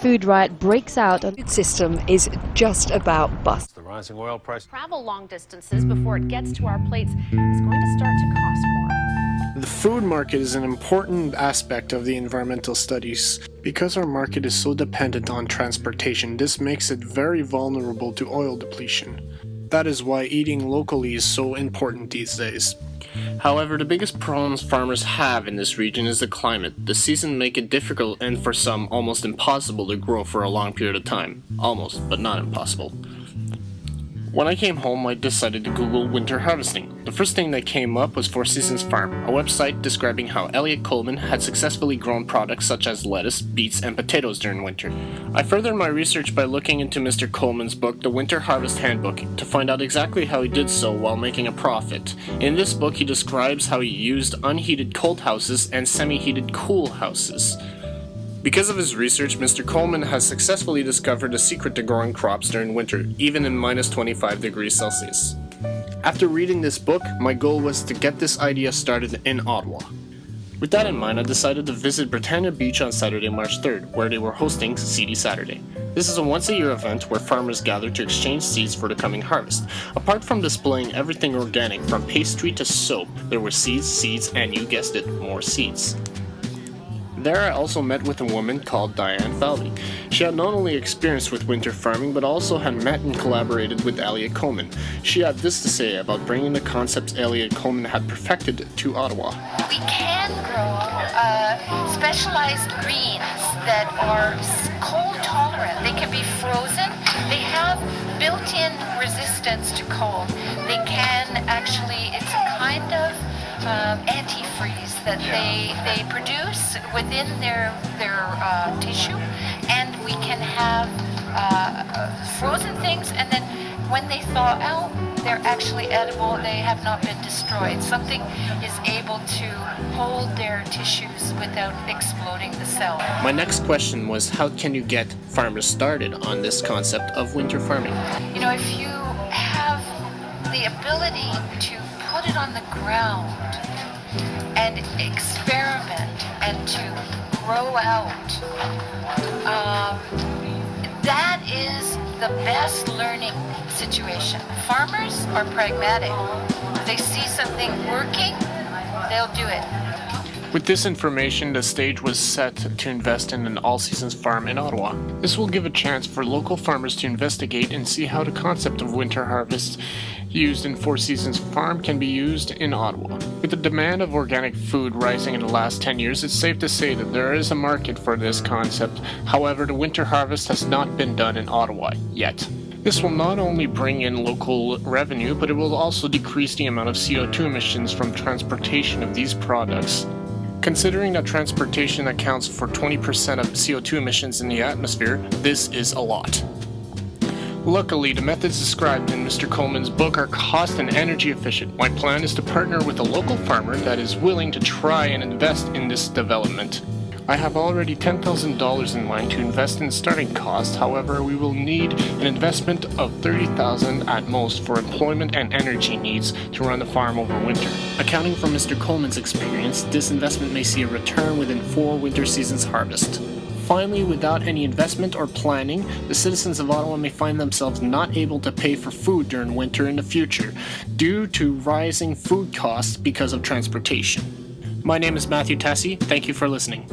food riot breaks out. The food system is just about bust. The rising oil price. Travel long distances before it gets to our plates is going to start to cost more. The food market is an important aspect of the environmental studies. Because our market is so dependent on transportation, this makes it very vulnerable to oil depletion. That is why eating locally is so important these days. However, the biggest problems farmers have in this region is the climate. The seasons make it difficult and for some almost impossible to grow for a long period of time. Almost, but not impossible. When I came home, I decided to Google winter harvesting. The first thing that came up was Four Seasons Farm, a website describing how Elliot Coleman had successfully grown products such as lettuce, beets, and potatoes during winter. I furthered my research by looking into Mr. Coleman's book, The Winter Harvest Handbook, to find out exactly how he did so while making a profit. In this book, he describes how he used unheated cold houses and semi-heated cool houses. Because of his research, Mr. Coleman has successfully discovered a secret to growing crops during winter, even in minus 25 degrees Celsius. After reading this book, my goal was to get this idea started in Ottawa. With that in mind, I decided to visit Britannia Beach on Saturday, March 3rd, where they were hosting Seedy Saturday. This is a once-a-year event where farmers gather to exchange seeds for the coming harvest. Apart from displaying everything organic, from pastry to soap, there were seeds, and you guessed it, more seeds. There I also met with a woman called Diane Falvey. She had not only experience with winter farming, but also had met and collaborated with Elliot Coleman. She had this to say about bringing the concepts Elliot Coleman had perfected to Ottawa. We can grow specialized greens that are cold tolerant. They can be frozen. They have built-in resistance to cold. They can actually, it's a kind of antifreeze that they produce within their tissue, and we can have frozen things, and then when they thaw out, they're actually edible. They have not been destroyed. Something is able to hold their tissues without exploding the cell. My next question was, how can you get farmers started on this concept of winter farming? You know, if you have the ability to put it on the ground and experiment and to grow out, that is the best learning situation. Farmers are pragmatic. If they see something working, they'll do it. With this information, the stage was set to invest in an all-seasons farm in Ottawa. This will give a chance for local farmers to investigate and see how the concept of winter harvest used in Four Seasons Farm can be used in Ottawa. With the demand of organic food rising in the last 10 years, it's safe to say that there is a market for this concept. However, the winter harvest has not been done in Ottawa yet. This will not only bring in local revenue, but it will also decrease the amount of CO2 emissions from transportation of these products. Considering that transportation accounts for 20% of CO2 emissions in the atmosphere, this is a lot. Luckily, the methods described in Mr. Coleman's book are cost and energy efficient. My plan is to partner with a local farmer that is willing to try and invest in this development. I have already $10,000 in mind to invest in starting costs. However, we will need an investment of $30,000 at most for employment and energy needs to run the farm over winter. Accounting for Mr. Coleman's experience, this investment may see a return within 4 winter seasons harvest. Finally, without any investment or planning, the citizens of Ottawa may find themselves not able to pay for food during winter in the future due to rising food costs because of transportation. My name is Mathieu Tassie. Thank you for listening.